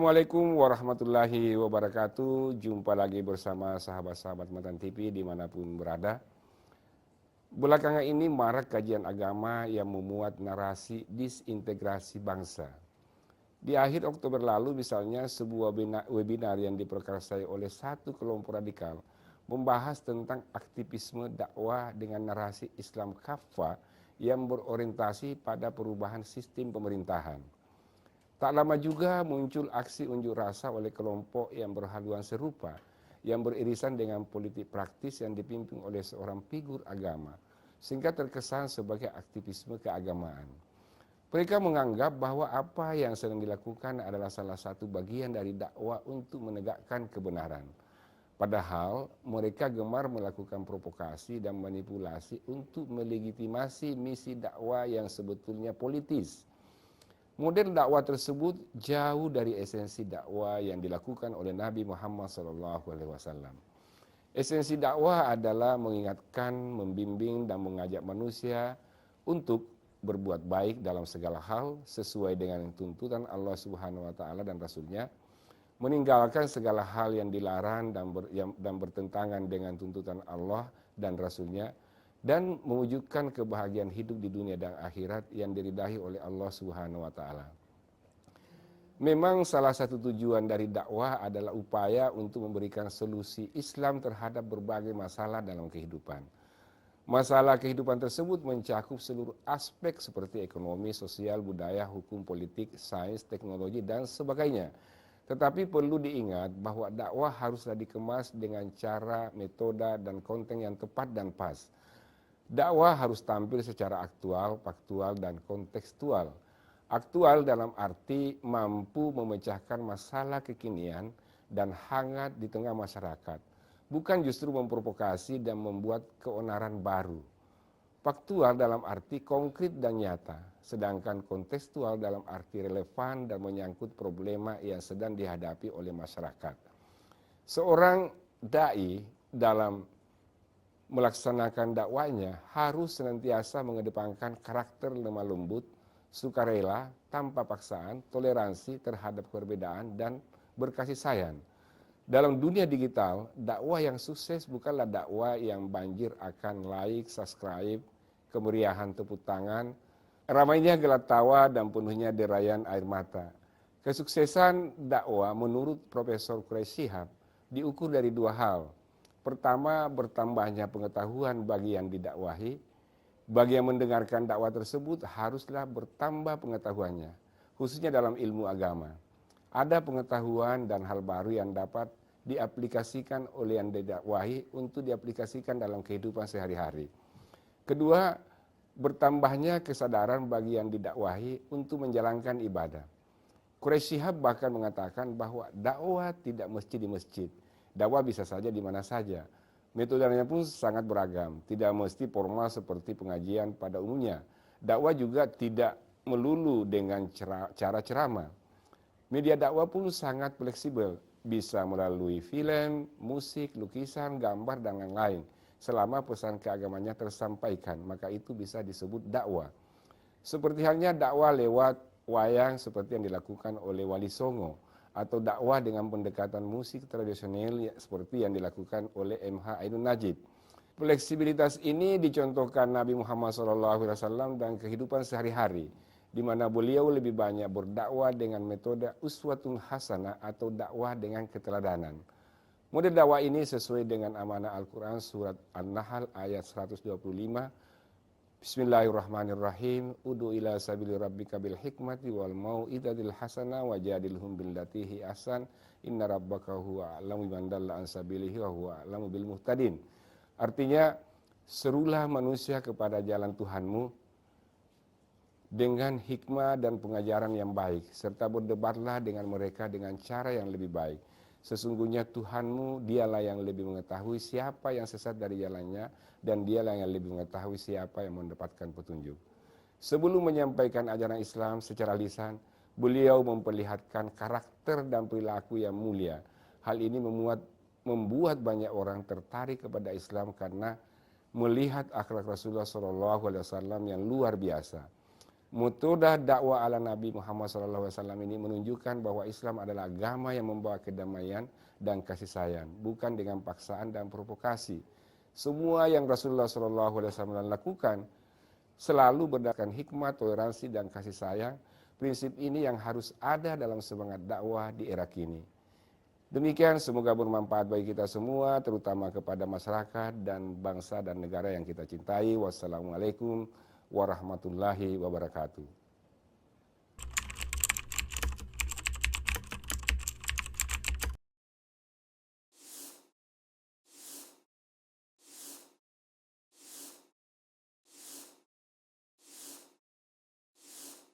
Assalamualaikum warahmatullahi wabarakatuh. Jumpa lagi bersama sahabat-sahabat Matan TV dimanapun berada. Belakangan ini marak kajian agama yang memuat narasi disintegrasi bangsa. Di akhir Oktober lalu misalnya sebuah webinar yang diperkarsai oleh satu kelompok radikal membahas tentang aktivisme dakwah dengan narasi Islam kafah yang berorientasi pada perubahan sistem pemerintahan. Tak lama juga muncul aksi unjuk rasa oleh kelompok yang berhaluan serupa, yang beririsan dengan politik praktis yang dipimpin oleh seorang figur agama, sehingga terkesan sebagai aktivisme keagamaan. Mereka menganggap bahwa apa yang sedang dilakukan adalah salah satu bagian dari dakwah untuk menegakkan kebenaran. Padahal mereka gemar melakukan provokasi dan manipulasi untuk melegitimasi misi dakwah yang sebetulnya politis. Model dakwah tersebut jauh dari esensi dakwah yang dilakukan oleh Nabi Muhammad SAW. Esensi dakwah adalah mengingatkan, membimbing, dan mengajak manusia untuk berbuat baik dalam segala hal sesuai dengan tuntutan Allah Subhanahu wa Ta'ala dan Rasul-Nya, meninggalkan segala hal yang dilarang dan bertentangan dengan tuntutan Allah dan Rasul-Nya, dan mewujudkan kebahagiaan hidup di dunia dan akhirat yang diridai oleh Allah Subhanahu wa Ta'ala. Memang salah satu tujuan dari dakwah adalah upaya untuk memberikan solusi Islam terhadap berbagai masalah dalam kehidupan. Masalah kehidupan tersebut mencakup seluruh aspek seperti ekonomi, sosial, budaya, hukum, politik, sains, teknologi, dan sebagainya. Tetapi perlu diingat bahwa dakwah haruslah dikemas dengan cara, metode, dan konten yang tepat dan pas. Dakwah harus tampil secara aktual, faktual, dan kontekstual. Aktual dalam arti mampu memecahkan masalah kekinian dan hangat di tengah masyarakat, bukan justru memprovokasi dan membuat keonaran baru. Faktual dalam arti konkret dan nyata, sedangkan kontekstual dalam arti relevan dan menyangkut problema yang sedang dihadapi oleh masyarakat. Seorang dai dalam melaksanakan dakwahnya harus senantiasa mengedepankan karakter lemah lembut, sukarela, tanpa paksaan, toleransi terhadap perbedaan, dan berkasih sayang. Dalam dunia digital, dakwah yang sukses bukanlah dakwah yang banjir akan like, subscribe, kemeriahan tepuk tangan, ramainya gelak tawa, dan penuhnya derayan air mata. Kesuksesan dakwah menurut Profesor Quraish Shihab diukur dari dua hal. Pertama, bertambahnya pengetahuan bagi yang didakwahi. Bagi yang mendengarkan dakwah tersebut haruslah bertambah pengetahuannya, khususnya dalam ilmu agama. Ada pengetahuan dan hal baru yang dapat diaplikasikan oleh yang didakwahi untuk diaplikasikan dalam kehidupan sehari-hari. Kedua, bertambahnya kesadaran bagi yang didakwahi untuk menjalankan ibadah. Quraish Shihab bahkan mengatakan bahwa dakwah tidak mesti di masjid. Dakwah bisa saja di mana saja. Metodenya pun sangat beragam, tidak mesti formal seperti pengajian pada umumnya. Dakwah juga tidak melulu dengan cara ceramah. Media dakwah pun sangat fleksibel, bisa melalui film, musik, lukisan, gambar, dan lain-lain. Selama pesan keagamannya tersampaikan, maka itu bisa disebut dakwah. Seperti halnya dakwah lewat wayang seperti yang dilakukan oleh Wali Songo, atau dakwah dengan pendekatan musik tradisional seperti yang dilakukan oleh MH Ainun Najib. Fleksibilitas ini dicontohkan Nabi Muhammad SAW dan kehidupan sehari-hari, di mana beliau lebih banyak berdakwah dengan metode uswatun hasanah atau dakwah dengan keteladanan. Model dakwah ini sesuai dengan amanah Al-Quran surat An-Nahl ayat 125. Bismillahirrahmanirrahim. Udu ila sabili rabbika bil hikmati wal mau'izatil hasanah wajadilhum billati hi ahsan. Inna rabbaka huwa a'lamu biman dalla an sabilihi wa huwa a'lamu bil muhtadin. Artinya, serulah manusia kepada jalan Tuhanmu dengan hikmah dan pengajaran yang baik, serta berdebatlah dengan mereka dengan cara yang lebih baik. Sesungguhnya Tuhanmu, dialah yang lebih mengetahui siapa yang sesat dari jalannya, dan dialah yang lebih mengetahui siapa yang mendapatkan petunjuk. Sebelum menyampaikan ajaran Islam secara lisan, beliau memperlihatkan karakter dan perilaku yang mulia. Hal ini membuat banyak orang tertarik kepada Islam karena melihat akhlak Rasulullah SAW yang luar biasa. Metode dakwah ala Nabi Muhammad SAW ini menunjukkan bahwa Islam adalah agama yang membawa kedamaian dan kasih sayang, bukan dengan paksaan dan provokasi. Semua yang Rasulullah SAW lakukan selalu berdasarkan hikmah, toleransi, dan kasih sayang. Prinsip ini yang harus ada dalam semangat dakwah di era kini. Demikian, semoga bermanfaat bagi kita semua, terutama kepada masyarakat dan bangsa dan negara yang kita cintai. Wassalamualaikum warahmatullahi wabarakatuh.